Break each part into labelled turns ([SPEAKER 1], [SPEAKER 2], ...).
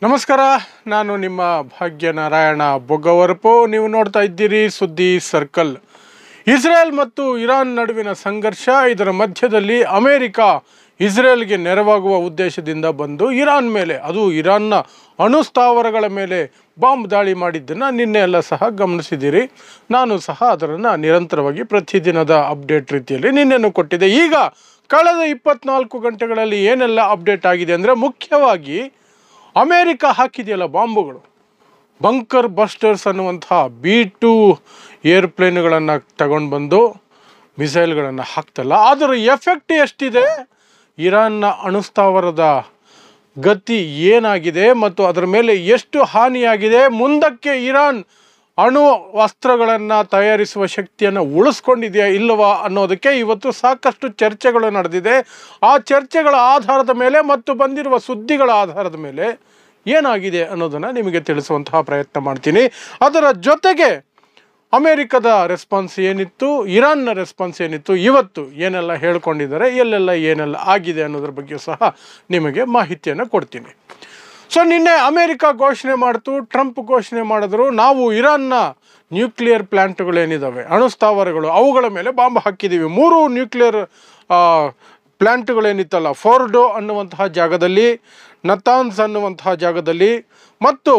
[SPEAKER 1] ನಮಸ್ಕಾರ, ನಾನು ನಿಮ್ಮ ಭಾಗ್ಯನಾರಾಯಣ ಬೊಗ್ಗವರಪು. ನೀವು ನೋಡ್ತಾ ಇದ್ದೀರಿ ಸುದ್ದಿ ಸರ್ಕಲ್. ಇಸ್ರೇಲ್ ಮತ್ತು ಇರಾನ್ ನಡುವಿನ ಸಂಘರ್ಷ, ಇದರ ಮಧ್ಯದಲ್ಲಿ ಅಮೇರಿಕ ಇಸ್ರೇಲ್ಗೆ ನೆರವಾಗುವ ಉದ್ದೇಶದಿಂದ ಬಂದು ಇರಾನ್ ಮೇಲೆ, ಅದು ಇರಾನ್ನ ಅಣುಸ್ಥಾವರಗಳ ಮೇಲೆ ಬಾಂಬ್ ದಾಳಿ ಮಾಡಿದ್ದನ್ನು ನಿನ್ನೆ ಎಲ್ಲ ಸಹ ಗಮನಿಸಿದ್ದೀರಿ. ನಾನು ಸಹ ಅದನ್ನು ನಿರಂತರವಾಗಿ ಪ್ರತಿದಿನದ ಅಪ್ಡೇಟ್ ರೀತಿಯಲ್ಲಿ ನಿನ್ನೆನೂ ಕೊಟ್ಟಿದ್ದೆ. ಈಗ ಕಳೆದ 24 ಗಂಟೆಗಳಲ್ಲಿ ಏನೆಲ್ಲ ಅಪ್ಡೇಟ್ ಆಗಿದೆ ಅಂದರೆ, ಮುಖ್ಯವಾಗಿ ಅಮೇರಿಕ ಹಾಕಿದೆಯಲ್ಲ ಬಾಂಬುಗಳು, ಬಂಕರ್ ಬಸ್ಟರ್ಸ್ ಅನ್ನುವಂತಹ B-2 ಏರ್ಪ್ಲೇನ್ಗಳನ್ನು ತಗೊಂಡು ಬಂದು ಮಿಸೈಲ್ಗಳನ್ನು ಹಾಕ್ತಲ್ಲ, ಅದರ ಎಫೆಕ್ಟ್ ಎಷ್ಟಿದೆ, ಇರಾನ್ನ ಅಣುಸ್ಥಾವರದ ಗತಿ ಏನಾಗಿದೆ ಮತ್ತು ಅದರ ಮೇಲೆ ಎಷ್ಟು ಹಾನಿಯಾಗಿದೆ, ಮುಂದಕ್ಕೆ ಇರಾನ್ ಅಣು ಅಸ್ತ್ರಗಳನ್ನು ತಯಾರಿಸುವ ಶಕ್ತಿಯನ್ನು ಉಳಿಸ್ಕೊಂಡಿದೆಯಾ ಇಲ್ಲವಾ ಅನ್ನೋದಕ್ಕೆ ಇವತ್ತು ಸಾಕಷ್ಟು ಚರ್ಚೆಗಳು ನಡೆದಿದೆ. ಆ ಚರ್ಚೆಗಳ ಆಧಾರದ ಮೇಲೆ ಮತ್ತು ಬಂದಿರುವ ಸುದ್ದಿಗಳ ಆಧಾರದ ಮೇಲೆ ಏನಾಗಿದೆ ಅನ್ನೋದನ್ನು ನಿಮಗೆ ತಿಳಿಸುವಂತಹ ಪ್ರಯತ್ನ ಮಾಡ್ತೀನಿ. ಅದರ ಜೊತೆಗೆ ಅಮೇರಿಕದ ರೆಸ್ಪಾನ್ಸ್ ಏನಿತ್ತು, ಇರಾನ್ನ ರೆಸ್ಪಾನ್ಸ್ ಏನಿತ್ತು, ಇವತ್ತು ಏನೆಲ್ಲ ಹೇಳ್ಕೊಂಡಿದ್ದಾರೆ, ಎಲ್ಲೆಲ್ಲ ಏನೆಲ್ಲ ಆಗಿದೆ ಅನ್ನೋದ್ರ ಬಗ್ಗೆ ಸಹ ನಿಮಗೆ ಮಾಹಿತಿಯನ್ನು ಕೊಡ್ತೀನಿ. ಸೊ ನಿನ್ನೆ ಅಮೇರಿಕ ಘೋಷಣೆ ಮಾಡ್ತು, ಟ್ರಂಪ್ ಘೋಷಣೆ ಮಾಡಿದ್ರು, ನಾವು ಇರಾನ್ನ ನ್ಯೂಕ್ಲಿಯರ್ ಪ್ಲ್ಯಾಂಟ್ಗಳೇನಿದ್ದಾವೆ, ಅಣುಸ್ಥಾವರಗಳು, ಅವುಗಳ ಮೇಲೆ ಬಾಂಬ್ ಹಾಕಿದ್ದೀವಿ. 3 ನ್ಯೂಕ್ಲಿಯರ್ ಪ್ಲ್ಯಾಂಟ್ಗಳೇನಿತ್ತಲ್ಲ, ಫೋರ್ಡೋ ಅನ್ನುವಂತಹ ಜಾಗದಲ್ಲಿ, ನತಾನ್ಸ್ ಅನ್ನುವಂತಹ ಜಾಗದಲ್ಲಿ ಮತ್ತು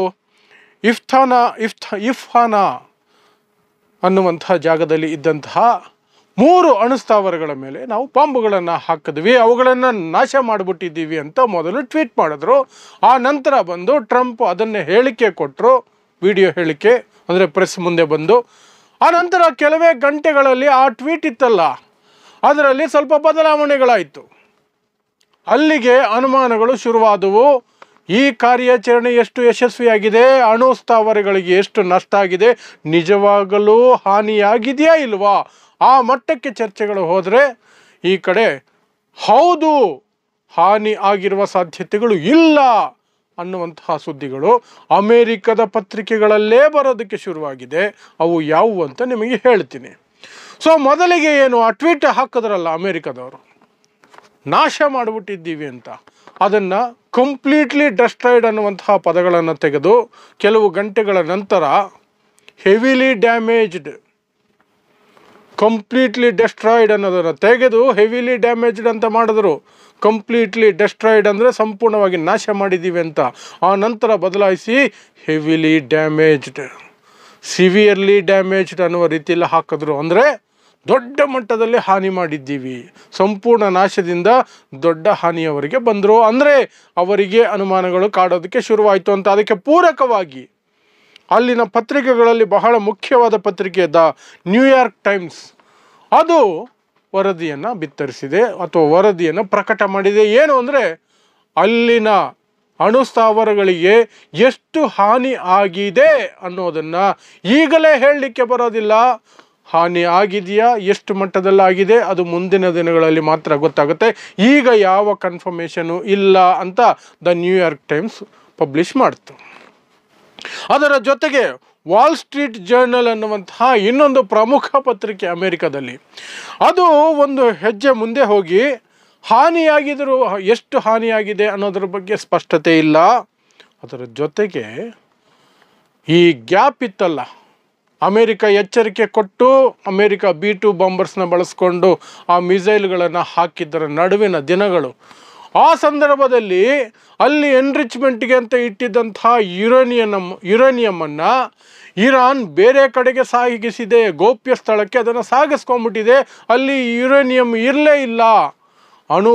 [SPEAKER 1] ಇಫ್ಹಾನಾ ಅನ್ನುವಂತಹ ಜಾಗದಲ್ಲಿ ಇದ್ದಂತಹ 3 ಅಣುಸ್ಥಾವರಗಳ ಮೇಲೆ ನಾವು ಬಾಂಬುಗಳನ್ನು ಹಾಕಿದ್ವಿ, ಅವುಗಳನ್ನು ನಾಶ ಮಾಡಿಬಿಟ್ಟಿದ್ದೀವಿ ಅಂತ ಮೊದಲು ಟ್ವೀಟ್ ಮಾಡಿದ್ರು. ಆ ನಂತರ ಬಂದು ಟ್ರಂಪ್ ಅದನ್ನೇ ಹೇಳಿಕೆ ಕೊಟ್ಟರು, ವಿಡಿಯೋ ಹೇಳಿಕೆ, ಅಂದರೆ ಪ್ರೆಸ್ ಮುಂದೆ ಬಂದು. ಆ ನಂತರ ಕೆಲವೇ ಗಂಟೆಗಳಲ್ಲಿ ಆ ಟ್ವೀಟ್ ಇತ್ತಲ್ಲ, ಅದರಲ್ಲಿ ಸ್ವಲ್ಪ ಬದಲಾವಣೆಗಳಾಯಿತು. ಅಲ್ಲಿಗೆ ಅನುಮಾನಗಳು ಶುರುವಾದವು. ಈ ಕಾರ್ಯಾಚರಣೆ ಎಷ್ಟು ಯಶಸ್ವಿಯಾಗಿದೆ, ಅಣುಸ್ಥಾವರಗಳಿಗೆ ಎಷ್ಟು ನಷ್ಟ ಆಗಿದೆ, ನಿಜವಾಗಲೂ ಹಾನಿಯಾಗಿದೆಯಾ ಇಲ್ವಾ, ಆ ಮಟ್ಟಕ್ಕೆ ಚರ್ಚೆಗಳು ಹೋದರೆ ಈ ಕಡೆ ಹೌದು ಹಾನಿ ಆಗಿರುವ ಸಾಧ್ಯತೆಗಳು ಇಲ್ಲ ಅನ್ನುವಂತಹ ಸುದ್ದಿಗಳು ಅಮೇರಿಕದ ಪತ್ರಿಕೆಗಳಲ್ಲೇ ಬರೋದಕ್ಕೆ ಶುರುವಾಗಿದೆ. ಅವು ಯಾವುವು ಅಂತ ನಿಮಗೆ ಹೇಳ್ತೀನಿ. ಸೊ ಮೊದಲಿಗೆ ಏನು, ಆ ಟ್ವೀಟ್ ಹಾಕಿದ್ರಲ್ಲ ಅಮೇರಿಕದವರು, ನಾಶ ಮಾಡಿಬಿಟ್ಟಿದ್ದೀವಿ ಅಂತ, ಅದನ್ನು ಕಂಪ್ಲೀಟ್ಲಿ ಡೆಸ್ಟ್ರಾಯ್ಡ್ ಅನ್ನುವಂತಹ ಪದಗಳನ್ನು ತೆಗೆದು ಕೆಲವು ಗಂಟೆಗಳ ನಂತರ ಹೆವಿಲಿ ಡ್ಯಾಮೇಜ್ಡ್, ಕಂಪ್ಲೀಟ್ಲಿ ಡೆಸ್ಟ್ರಾಯ್ಡ್ ಅನ್ನೋದನ್ನು ತೆಗೆದು ಹೆವಿಲಿ ಡ್ಯಾಮೇಜ್ಡ್ ಅಂತ ಮಾಡಿದ್ರು. ಕಂಪ್ಲೀಟ್ಲಿ ಡೆಸ್ಟ್ರಾಯ್ಡ್ ಅಂದರೆ ಸಂಪೂರ್ಣವಾಗಿ ನಾಶ ಮಾಡಿದ್ದೀವಿ ಅಂತ. ಆ ನಂತರ ಬದಲಾಯಿಸಿ ಹೆವಿಲಿ ಡ್ಯಾಮೇಜ್ಡ್, ಸಿವಿಯರ್ಲಿ ಡ್ಯಾಮೇಜ್ಡ್ ಅನ್ನುವ ರೀತಿಯಲ್ಲಿ ಹಾಕಿದ್ರು. ಅಂದರೆ ದೊಡ್ಡ ಮಟ್ಟದಲ್ಲಿ ಹಾನಿ ಮಾಡಿದ್ದೀವಿ, ಸಂಪೂರ್ಣ ನಾಶದಿಂದ ದೊಡ್ಡ ಹಾನಿಯವರಿಗೆ ಬಂದರು, ಅಂದರೆ ಅವರಿಗೆ ಅನುಮಾನಗಳು ಕಾಡೋದಕ್ಕೆ ಶುರುವಾಯಿತು ಅಂತ. ಅದಕ್ಕೆ ಪೂರಕವಾಗಿ ಅಲ್ಲಿನ ಪತ್ರಿಕೆಗಳಲ್ಲಿ ಬಹಳ ಮುಖ್ಯವಾದ ಪತ್ರಿಕೆ ದ ನ್ಯೂಯಾರ್ಕ್ ಟೈಮ್ಸ್, ಅದು ವರದಿಯನ್ನು ಬಿತ್ತರಿಸಿದೆ ಅಥವಾ ವರದಿಯನ್ನು ಪ್ರಕಟ ಮಾಡಿದೆ. ಏನು ಅಂದರೆ, ಅಲ್ಲಿನ ಅಣುಸ್ಥಾವರಗಳಿಗೆ ಎಷ್ಟು ಹಾನಿ ಆಗಿದೆ ಅನ್ನೋದನ್ನು ಈಗಲೇ ಹೇಳಲಿಕ್ಕೆ ಬರೋದಿಲ್ಲ. ಹಾನಿ ಆಗಿದೆಯಾ, ಎಷ್ಟು ಮಟ್ಟದಲ್ಲಾಗಿದೆ, ಅದು ಮುಂದಿನ ದಿನಗಳಲ್ಲಿ ಮಾತ್ರ ಗೊತ್ತಾಗುತ್ತೆ. ಈಗ ಯಾವ ಕನ್ಫರ್ಮೇಷನು ಇಲ್ಲ ಅಂತ ದ ನ್ಯೂಯಾರ್ಕ್ ಟೈಮ್ಸ್ ಪಬ್ಲಿಷ್ ಮಾಡ್ತು. ಅದರ ಜೊತೆಗೆ ವಾಲ್ ಸ್ಟ್ರೀಟ್ ಜರ್ನಲ್ ಅನ್ನುವಂತಹ ಇನ್ನೊಂದು ಪ್ರಮುಖ ಪತ್ರಿಕೆ ಅಮೇರಿಕದಲ್ಲಿ, ಅದು ಒಂದು ಹೆಜ್ಜೆ ಮುಂದೆ ಹೋಗಿ ಹಾನಿಯಾಗಿದ್ದರೂ ಎಷ್ಟು ಹಾನಿಯಾಗಿದೆ ಅನ್ನೋದ್ರ ಬಗ್ಗೆ ಸ್ಪಷ್ಟತೆ ಇಲ್ಲ. ಅದರ ಜೊತೆಗೆ ಈ ಗ್ಯಾಪ್ ಇತ್ತಲ್ಲ, ಅಮೇರಿಕ ಎಚ್ಚರಿಕೆ ಕೊಟ್ಟು ಅಮೇರಿಕ B-2 ಬಾಂಬರ್ಸ್ನ ಬಳಸ್ಕೊಂಡು ಆ ಮಿಸೈಲ್ಗಳನ್ನು ಹಾಕಿದ್ದರ ನಡುವಿನ ದಿನಗಳು, ಆ ಸಂದರ್ಭದಲ್ಲಿ ಅಲ್ಲಿ ಎನ್ರಿಚ್ಮೆಂಟ್ಗೆ ಅಂತ ಇಟ್ಟಿದ್ದಂತಹ ಯುರೇನಿಯಮನ್ನು ಇರಾನ್ ಬೇರೆ ಕಡೆಗೆ ಸಾಗಿಸಿದೆ, ಗೋಪ್ಯ ಸ್ಥಳಕ್ಕೆ ಅದನ್ನು ಸಾಗಿಸ್ಕೊಂಡ್ಬಿಟ್ಟಿದೆ. ಅಲ್ಲಿ ಯುರೇನಿಯಂ ಇರಲೇ ಇಲ್ಲ. ಅಣು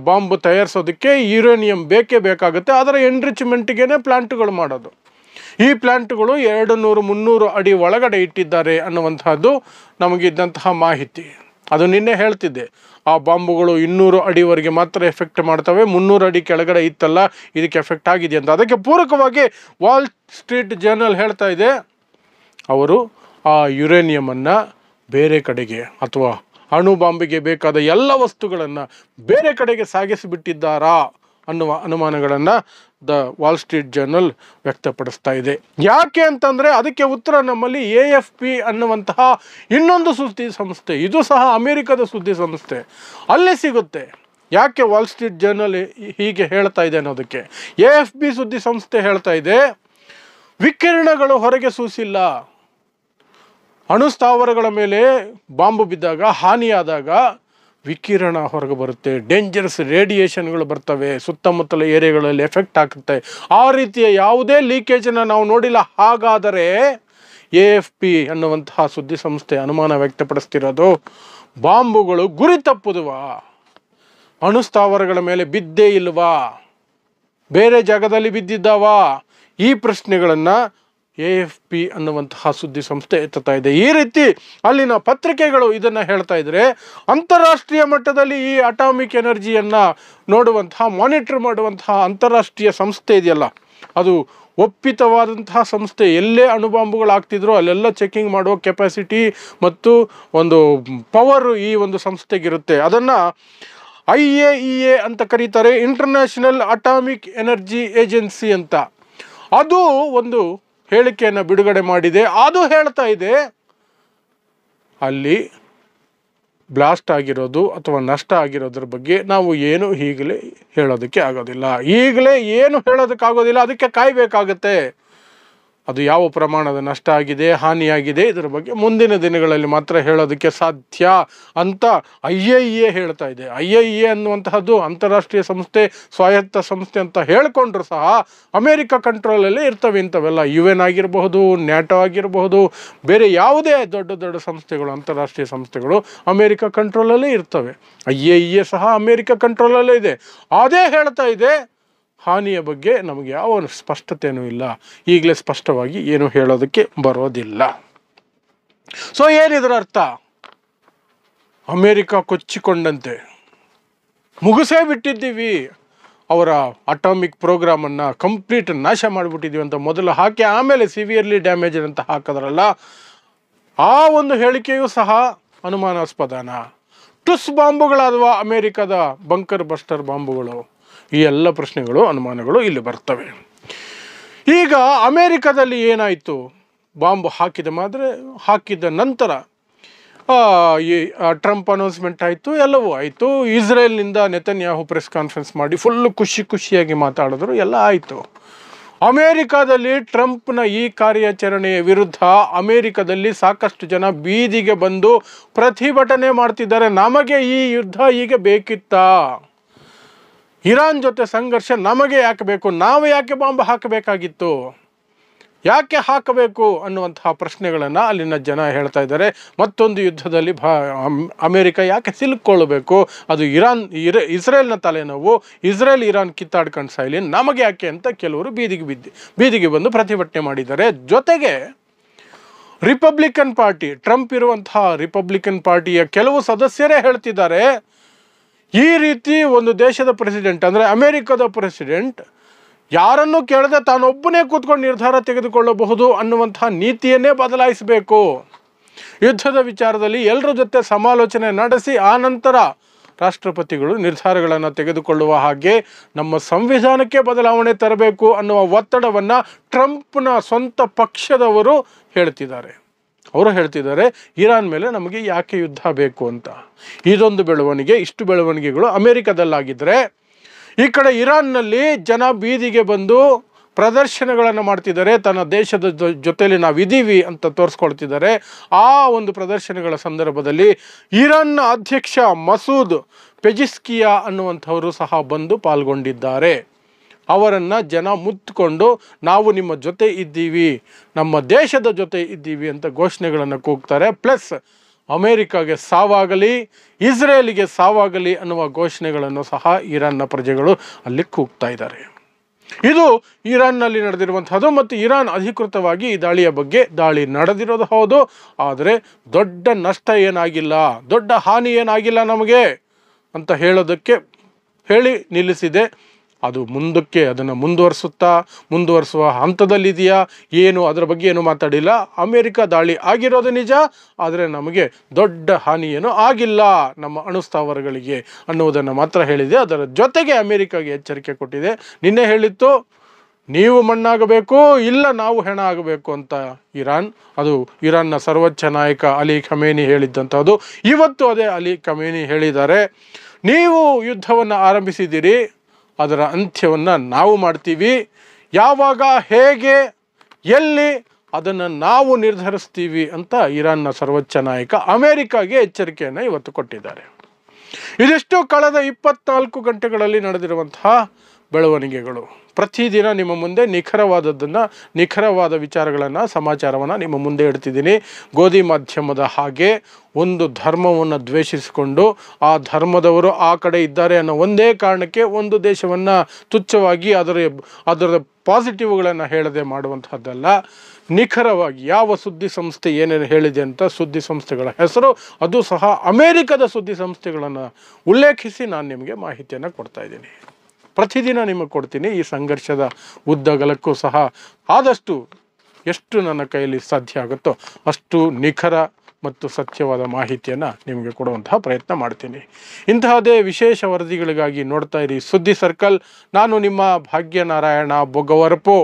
[SPEAKER 1] ಬಾಂಬ್ ತಯಾರಿಸೋದಕ್ಕೆ ಯುರೇನಿಯಂ ಬೇಕೇ ಬೇಕಾಗುತ್ತೆ. ಅದರ ಎನ್ರಿಚ್ಮೆಂಟ್ಗೇ ಪ್ಲ್ಯಾಂಟ್ಗಳು ಮಾಡೋದು. ಈ ಪ್ಲ್ಯಾಂಟ್ಗಳು 200-300 ಅಡಿ ಒಳಗಡೆ ಇಟ್ಟಿದ್ದಾರೆ ಅನ್ನುವಂಥದ್ದು ನಮಗಿದ್ದಂತಹ ಮಾಹಿತಿ. ಅದು ನಿನ್ನೆ ಹೇಳ್ತಿದ್ದೆ, ಆ ಬಾಂಬುಗಳು 200 ಅಡಿವರೆಗೆ ಮಾತ್ರ ಎಫೆಕ್ಟ್ ಮಾಡ್ತವೆ, 300 ಅಡಿ ಕೆಳಗಡೆ ಇತ್ತಲ್ಲ ಇದಕ್ಕೆ ಎಫೆಕ್ಟ್ ಆಗಿದೆ ಅಂತ. ಅದಕ್ಕೆ ಪೂರಕವಾಗಿ ವಾಲ್ ಸ್ಟ್ರೀಟ್ ಜರ್ನಲ್ ಹೇಳ್ತಾ ಇದೆ, ಅವರು ಆ ಯುರೇನಿಯಮನ್ನು ಬೇರೆ ಕಡೆಗೆ ಅಥವಾ ಅಣು ಬಾಂಬಿಗೆ ಬೇಕಾದ ಎಲ್ಲ ವಸ್ತುಗಳನ್ನು ಬೇರೆ ಕಡೆಗೆ ಸಾಗಿಸಿಬಿಟ್ಟಿದ್ದಾರಾ ಅನ್ನುವ ಅನುಮಾನಗಳನ್ನು ದ ವಾಲ್ ಸ್ಟ್ರೀಟ್ ಜರ್ನಲ್ ವ್ಯಕ್ತಪಡಿಸ್ತಾ ಇದೆ. ಯಾಕೆ ಅಂತಂದರೆ ಅದಕ್ಕೆ ಉತ್ತರ ನಮ್ಮಲ್ಲಿ AFP ಅನ್ನುವಂತಹ ಇನ್ನೊಂದು ಸುದ್ದಿ ಸಂಸ್ಥೆ, ಇದು ಸಹ ಅಮೇರಿಕದ ಸುದ್ದಿ ಸಂಸ್ಥೆ, ಅಲ್ಲಿ ಸಿಗುತ್ತೆ. ಯಾಕೆ ವಾಲ್ ಸ್ಟ್ರೀಟ್ ಜರ್ನಲ್ ಹೀಗೆ ಹೇಳ್ತಾ ಇದೆ ಅನ್ನೋದಕ್ಕೆ AFP ಸುದ್ದಿ ಸಂಸ್ಥೆ ಹೇಳ್ತಾ ಇದೆ, ವಿಕಿರಣಗಳು ಹೊರಗೆ ಸೂಸಿಲ್ಲ. ಅಣುಸ್ಥಾವರಗಳ ಮೇಲೆ ಬಾಂಬು ಬಿದ್ದಾಗ, ಹಾನಿಯಾದಾಗ ವಿಕಿರಣ ಹೊರಗೆ ಬರುತ್ತೆ, ಡೇಂಜರಸ್ ರೇಡಿಯೇಷನ್ಗಳು ಬರ್ತವೆ, ಸುತ್ತಮುತ್ತಲ ಏರಿಯಾಗಳಲ್ಲಿ ಎಫೆಕ್ಟ್ ಆಗುತ್ತೆ. ಆ ರೀತಿಯ ಯಾವುದೇ ಲೀಕೇಜನ್ನು ನಾವು ನೋಡಿಲ್ಲ. ಹಾಗಾದರೆ AFP ಅನ್ನುವಂತಹ ಸುದ್ದಿ ಸಂಸ್ಥೆ ಅನುಮಾನ ವ್ಯಕ್ತಪಡಿಸ್ತಿರೋದು, ಬಾಂಬುಗಳು ಗುರಿ ತಪ್ಪುದುವಾ, ಅಣುಸ್ಥಾವರಗಳ ಮೇಲೆ ಬಿದ್ದೇ ಇಲ್ವಾ, ಬೇರೆ ಜಾಗದಲ್ಲಿ ಬಿದ್ದಿದ್ದಾವಾ? ಈ ಪ್ರಶ್ನೆಗಳನ್ನು AFP ಅನ್ನುವಂತಹ ಸುದ್ದಿ ಸಂಸ್ಥೆ ಎತ್ತುತ್ತಾ ಇದೆ. ಈ ರೀತಿ ಅಲ್ಲಿನ ಪತ್ರಿಕೆಗಳು ಇದನ್ನು ಹೇಳ್ತಾ ಇದ್ರೆ, ಅಂತಾರಾಷ್ಟ್ರೀಯ ಮಟ್ಟದಲ್ಲಿ ಈ ಅಟಾಮಿಕ್ ಎನರ್ಜಿಯನ್ನು ನೋಡುವಂತಹ, ಮಾನಿಟರ್ ಮಾಡುವಂತಹ ಅಂತಾರಾಷ್ಟ್ರೀಯ ಸಂಸ್ಥೆ ಇದೆಯಲ್ಲ, ಅದು ಒಪ್ಪಿತವಾದಂತಹ ಸಂಸ್ಥೆ. ಎಲ್ಲೇ ಅಣುಬಾಂಬುಗಳಾಗ್ತಿದ್ರು ಅಲ್ಲೆಲ್ಲ ಚೆಕಿಂಗ್ ಮಾಡುವ ಕೆಪಾಸಿಟಿ ಮತ್ತು ಒಂದು ಪವರ್ ಈ ಒಂದು ಸಂಸ್ಥೆಗಿರುತ್ತೆ. ಅದನ್ನು IAEA ಅಂತ ಕರೀತಾರೆ, ಇಂಟರ್ನ್ಯಾಷನಲ್ ಅಟಾಮಿಕ್ ಎನರ್ಜಿ ಏಜೆನ್ಸಿ ಅಂತ. ಅದು ಒಂದು ಹೇಳಿಕೆಯನ್ನು ಬಿಡುಗಡೆ ಮಾಡಿದೆ. ಅದು ಹೇಳ್ತಾ ಇದೆ, ಅಲ್ಲಿ ಬ್ಲಾಸ್ಟ್ ಆಗಿರೋದು ಅಥವಾ ನಷ್ಟ ಆಗಿರೋದ್ರ ಬಗ್ಗೆ ನಾವು ಏನು ಈಗಲೇ ಹೇಳೋದಕ್ಕೆ ಆಗೋದಿಲ್ಲ. ಈಗಲೇ ಏನು ಹೇಳೋದಕ್ಕಾಗೋದಿಲ್ಲ, ಅದಕ್ಕೆ ಕಾಯಬೇಕಾಗತ್ತೆ. ಅದು ಯಾವ ಪ್ರಮಾಣದ ನಷ್ಟ ಆಗಿದೆ, ಹಾನಿಯಾಗಿದೆ, ಇದರ ಬಗ್ಗೆ ಮುಂದಿನ ದಿನಗಳಲ್ಲಿ ಮಾತ್ರ ಹೇಳೋದಕ್ಕೆ ಸಾಧ್ಯ ಅಂತ IAEA ಹೇಳ್ತಾ ಇದೆ. IAEA ಅನ್ನುವಂತಹದ್ದು ಅಂತಾರಾಷ್ಟ್ರೀಯ ಸಂಸ್ಥೆ, ಸ್ವಾಯತ್ತ ಸಂಸ್ಥೆ ಅಂತ ಹೇಳ್ಕೊಂಡ್ರು ಸಹ ಅಮೇರಿಕ ಕಂಟ್ರೋಲಲ್ಲೇ ಇರ್ತವೆ ಇಂಥವೆಲ್ಲ. UN ಆಗಿರಬಹುದು, ನ್ಯಾಟೋ ಆಗಿರಬಹುದು, ಬೇರೆ ಯಾವುದೇ ದೊಡ್ಡ ದೊಡ್ಡ ಸಂಸ್ಥೆಗಳು, ಅಂತಾರಾಷ್ಟ್ರೀಯ ಸಂಸ್ಥೆಗಳು ಅಮೇರಿಕ ಕಂಟ್ರೋಲಲ್ಲೇ ಇರ್ತವೆ. IAEA ಸಹ ಅಮೇರಿಕ ಕಂಟ್ರೋಲಲ್ಲೇ ಇದೆ. ಅದೇ ಹೇಳ್ತಾ ಇದೆ, ಹಾನಿಯ ಬಗ್ಗೆ ನಮಗೆ ಯಾವ ಸ್ಪಷ್ಟತೆಯೂ ಇಲ್ಲ, ಈಗಲೇ ಸ್ಪಷ್ಟವಾಗಿ ಏನು ಹೇಳೋದಕ್ಕೆ ಬರೋದಿಲ್ಲ. ಸೊ ಏನಿದ್ರ ಅರ್ಥ? ಅಮೇರಿಕ ಕೊಚ್ಚಿಕೊಂಡಂತೆ ಮುಗಿಸೇ ಬಿಟ್ಟಿದ್ದೀವಿ, ಅವರ ಅಟಾಮಿಕ್ ಪ್ರೋಗ್ರಾಮನ್ನು ಕಂಪ್ಲೀಟ್ ನಾಶ ಮಾಡಿಬಿಟ್ಟಿದ್ದೀವಿ ಅಂತ ಮೊದಲು ಹಾಕಿ ಆಮೇಲೆ ಸಿವಿಯರ್ಲಿ ಡ್ಯಾಮೇಜ್ ಅಂತ ಹಾಕಿದ್ರಲ್ಲ, ಆ ಒಂದು ಹೇಳಿಕೆಯೂ ಸಹ ಅನುಮಾನಾಸ್ಪದನ. ಟುಸ್ ಬಾಂಬುಗಳಾದವ ಅಮೇರಿಕದ ಬಂಕರ್ ಬಸ್ಟರ್ ಬಾಂಬುಗಳು, ಈ ಎಲ್ಲ ಪ್ರಶ್ನೆಗಳು, ಅನುಮಾನಗಳು ಇಲ್ಲಿ ಬರ್ತವೆ. ಈಗ ಅಮೇರಿಕದಲ್ಲಿ ಏನಾಯಿತು? ಬಾಂಬ್ ಹಾಕಿದ ನಂತರ ಈ ಟ್ರಂಪ್ ಅನೌನ್ಸ್ಮೆಂಟ್ ಆಯಿತು, ಎಲ್ಲವೂ ಆಯಿತು. ಇಸ್ರೇಲ್ನಿಂದ ನೆತನ್ಯಾಹು ಪ್ರೆಸ್ ಕಾನ್ಫರೆನ್ಸ್ ಮಾಡಿ ಫುಲ್ಲು ಖುಷಿಯಾಗಿ ಮಾತಾಡಿದ್ರು, ಎಲ್ಲ ಆಯಿತು. ಅಮೇರಿಕಾದಲ್ಲಿ ಟ್ರಂಪ್ನ ಈ ಕಾರ್ಯಾಚರಣೆಯ ವಿರುದ್ಧ ಅಮೇರಿಕದಲ್ಲಿ ಸಾಕಷ್ಟು ಜನ ಬೀದಿಗೆ ಬಂದು ಪ್ರತಿಭಟನೆ ಮಾಡ್ತಿದ್ದಾರೆ. ನಮಗೆ ಈ ಯುದ್ಧ ಈಗ ಬೇಕಿತ್ತಾ? ಇರಾನ್ ಜೊತೆ ಸಂಘರ್ಷ ನಮಗೆ ಯಾಕೆ ಬೇಕು? ನಾವು ಯಾಕೆ ಬಾಂಬ್ ಹಾಕಬೇಕಾಗಿತ್ತು? ಯಾಕೆ ಹಾಕಬೇಕು ಅನ್ನುವಂತಹ ಪ್ರಶ್ನೆಗಳನ್ನು ಅಲ್ಲಿನ ಜನ ಹೇಳ್ತಾ ಇದ್ದಾರೆ. ಮತ್ತೊಂದು ಯುದ್ಧದಲ್ಲಿ ಅಮೇರಿಕ ಯಾಕೆ ಸಿಲುಕೊಳ್ಳಬೇಕು? ಅದು ಇಸ್ರೇಲ್ನ ತಲೆನೋವು, ಇಸ್ರೇಲ್ ಇರಾನ್ ಕಿತ್ತಾಡ್ಕೊಂಡು ಸಾಯಲಿ, ನಮಗೆ ಯಾಕೆ ಅಂತ ಕೆಲವರು ಬೀದಿಗೆ ಬಂದು ಪ್ರತಿಭಟನೆ ಮಾಡಿದ್ದಾರೆ. ಜೊತೆಗೆ ರಿಪಬ್ಲಿಕನ್ ಪಾರ್ಟಿ, ಟ್ರಂಪ್ ಇರುವಂತಹ ರಿಪಬ್ಲಿಕನ್ ಪಾರ್ಟಿಯ ಕೆಲವು ಸದಸ್ಯರೇ ಹೇಳ್ತಿದ್ದಾರೆ, ಈ ರೀತಿ ಒಂದು ದೇಶದ ಪ್ರೆಸಿಡೆಂಟ್, ಅಂದರೆ ಅಮೇರಿಕದ ಪ್ರೆಸಿಡೆಂಟ್, ಯಾರನ್ನೂ ಕೇಳದೆ ತಾನೊಬ್ಬನೇ ಕೂತ್ಕೊಂಡು ನಿರ್ಧಾರ ತೆಗೆದುಕೊಳ್ಳಬಹುದು ಅನ್ನುವಂತಹ ನೀತಿಯನ್ನೇ ಬದಲಾಯಿಸಬೇಕು. ಯುದ್ಧದ ವಿಚಾರದಲ್ಲಿ ಎಲ್ಲರ ಜೊತೆ ಸಮಾಲೋಚನೆ ನಡೆಸಿ ಆನಂತರ ರಾಷ್ಟ್ರಪತಿಗಳು ನಿರ್ಧಾರಗಳನ್ನು ತೆಗೆದುಕೊಳ್ಳುವ ಹಾಗೆ ನಮ್ಮ ಸಂವಿಧಾನಕ್ಕೆ ಬದಲಾವಣೆ ತರಬೇಕು ಅನ್ನುವ ಒತ್ತಡವನ್ನು ಟ್ರಂಪ್ನ ಸ್ವಂತ ಪಕ್ಷದವರು ಹೇಳ್ತಿದ್ದಾರೆ. ಅವರು ಹೇಳ್ತಿದ್ದಾರೆ, ಇರಾನ್ ಮೇಲೆ ನಮಗೆ ಯಾಕೆ ಯುದ್ಧ ಬೇಕು ಅಂತ. ಇದೊಂದು ಬೆಳವಣಿಗೆ. ಇಷ್ಟು ಬೆಳವಣಿಗೆಗಳು ಅಮೇರಿಕದಲ್ಲಾಗಿದ್ದರೆ, ಈ ಕಡೆ ಇರಾನ್ನಲ್ಲಿ ಜನ ಬೀದಿಗೆ ಬಂದು ಪ್ರದರ್ಶನಗಳನ್ನು ಮಾಡ್ತಿದ್ದಾರೆ, ತನ್ನ ದೇಶದ ಜೊತೆಯಲ್ಲಿ ನಾವಿದ್ದೀವಿ ಅಂತ ತೋರಿಸ್ಕೊಳ್ತಿದ್ದಾರೆ. ಆ ಒಂದು ಪ್ರದರ್ಶನಗಳ ಸಂದರ್ಭದಲ್ಲಿ ಇರಾನ್ನ ಅಧ್ಯಕ್ಷ ಮಸೂದ್ ಪೆಜಿಸ್ಕಿಯಾ ಅನ್ನುವಂಥವರು ಸಹ ಬಂದು ಪಾಲ್ಗೊಂಡಿದ್ದಾರೆ. ಅವರನ್ನು ಜನ ಮುತ್ತಿಕೊಂಡು ನಾವು ನಿಮ್ಮ ಜೊತೆ ಇದ್ದೀವಿ, ನಮ್ಮ ದೇಶದ ಜೊತೆ ಇದ್ದೀವಿ ಅಂತ ಘೋಷಣೆಗಳನ್ನು ಕೂಗ್ತಾರೆ. ಪ್ಲಸ್ ಅಮೇರಿಕಾಗೆ ಸಾವಾಗಲಿ, ಇಸ್ರೇಲಿಗೆ ಸಾವಾಗಲಿ ಅನ್ನುವ ಘೋಷಣೆಗಳನ್ನು ಸಹ ಇರಾನ್ನ ಪ್ರಜೆಗಳು ಅಲ್ಲಿ ಕೂಗ್ತಾ ಇದ್ದಾರೆ. ಇದು ಇರಾನ್ನಲ್ಲಿ ನಡೆದಿರುವಂಥದ್ದು. ಮತ್ತು ಇರಾನ್ ಅಧಿಕೃತವಾಗಿ ಈ ದಾಳಿ ನಡೆದಿರೋದು ಹೌದು, ಆದರೆ ದೊಡ್ಡ ನಷ್ಟ ಏನಾಗಿಲ್ಲ, ದೊಡ್ಡ ಹಾನಿ ಏನಾಗಿಲ್ಲ ನಮಗೆ ಅಂತ ಹೇಳಿ ನಿಲ್ಲಿಸಿದೆ. ಅದು ಮುಂದಕ್ಕೆ ಅದನ್ನು ಮುಂದುವರಿಸುವ ಹಂತದಲ್ಲಿದೆಯಾ ಏನು, ಅದರ ಬಗ್ಗೆ ಏನು ಮಾತಾಡಿಲ್ಲ. ಅಮೇರಿಕ ದಾಳಿ ಆಗಿರೋದು ನಿಜ, ಆದರೆ ನಮಗೆ ದೊಡ್ಡ ಹಾನಿ ಏನೂ ಆಗಿಲ್ಲ ನಮ್ಮ ಅಣುಸ್ಥಾವರಗಳಿಗೆ ಅನ್ನುವುದನ್ನು ಮಾತ್ರ ಹೇಳಿದೆ. ಅದರ ಜೊತೆಗೆ ಅಮೇರಿಕಾಗೆ ಎಚ್ಚರಿಕೆ ಕೊಟ್ಟಿದೆ. ನಿನ್ನೆ ಹೇಳಿತ್ತು, ನೀವು ಮಣ್ಣಾಗಬೇಕು, ಇಲ್ಲ ನಾವು ಹೆಣ ಆಗಬೇಕು ಅಂತ ಅದು ಇರಾನ್ನ ಸರ್ವೋಚ್ಚ ನಾಯಕ ಅಲಿ ಖಮೇನಿ ಹೇಳಿದ್ದಂಥದ್ದು. ಇವತ್ತು ಅದೇ ಅಲಿ ಖಮೇನಿ ಹೇಳಿದ್ದಾರೆ, ನೀವು ಯುದ್ಧವನ್ನು ಆರಂಭಿಸಿದ್ದೀರಿ, ಅದರ ಅಂತ್ಯವನ್ನು ನಾವು ಮಾಡ್ತೀವಿ. ಯಾವಾಗ, ಹೇಗೆ, ಎಲ್ಲಿ ಅದನ್ನು ನಾವು ನಿರ್ಧರಿಸ್ತೀವಿ ಅಂತ ಇರಾನ್ನ ಸರ್ವೋಚ್ಚ ನಾಯಕ ಅಮೇರಿಕಾಗೆ ಎಚ್ಚರಿಕೆಯನ್ನು ಇವತ್ತು ಕೊಟ್ಟಿದ್ದಾರೆ. ಇದಿಷ್ಟು ಕಳೆದ 24 ಗಂಟೆಗಳಲ್ಲಿ ನಡೆದಿರುವಂತಹ ಬೆಳವಣಿಗೆಗಳು. ಪ್ರತಿದಿನ ನಿಮ್ಮ ಮುಂದೆ ನಿಖರವಾದ ವಿಚಾರಗಳನ್ನು, ಸಮಾಚಾರವನ್ನು ನಿಮ್ಮ ಮುಂದೆ ಇಡ್ತಿದ್ದೀನಿ. ಗೋಧಿ ಮಾಧ್ಯಮದ ಹಾಗೆ ಒಂದು ಧರ್ಮವನ್ನು ದ್ವೇಷಿಸಿಕೊಂಡು ಆ ಧರ್ಮದವರು ಆ ಕಡೆ ಇದ್ದಾರೆ ಅನ್ನೋ ಒಂದೇ ಕಾರಣಕ್ಕೆ ಒಂದು ದೇಶವನ್ನು ತುಚ್ಛವಾಗಿ ಅದರ ಪಾಸಿಟಿವ್ಗಳನ್ನು ಹೇಳದೆ ಮಾಡುವಂಥದ್ದಲ್ಲ. ನಿಖರವಾಗಿ ಯಾವ ಸುದ್ದಿ ಸಂಸ್ಥೆ ಏನೇನು ಹೇಳಿದೆ ಅಂತ ಸುದ್ದಿ ಸಂಸ್ಥೆಗಳ ಹೆಸರು, ಅದು ಸಹ ಅಮೇರಿಕದ ಸುದ್ದಿ ಸಂಸ್ಥೆಗಳನ್ನು ಉಲ್ಲೇಖಿಸಿ ನಾನು ನಿಮಗೆ ಮಾಹಿತಿಯನ್ನು ಕೊಡ್ತಾ ಇದ್ದೀನಿ. ಪ್ರತಿದಿನ ನಿಮಗೆ ಕೊಡ್ತೀನಿ. ಈ ಸಂಘರ್ಷದ ಉದ್ದಗಲಕ್ಕೂ ಸಹ ಆದಷ್ಟು ಎಷ್ಟು ನನ್ನ ಕೈಯಲ್ಲಿ ಸಾಧ್ಯ ಆಗುತ್ತೋ ಅಷ್ಟು ನಿಖರ ಮತ್ತು ಸತ್ಯವಾದ ಮಾಹಿತಿಯನ್ನು ನಿಮಗೆ ಕೊಡುವಂತಹ ಪ್ರಯತ್ನ ಮಾಡ್ತೀನಿ. ಇಂತಹದೇ ವಿಶೇಷ ವರದಿಗಳಿಗಾಗಿ ನೋಡ್ತಾ ಇರಿ ಸುದ್ದಿ ಸರ್ಕಲ್. ನಾನು ನಿಮ್ಮ ಭಾಗ್ಯನಾರಾಯಣ ಬೊಗವರಪು.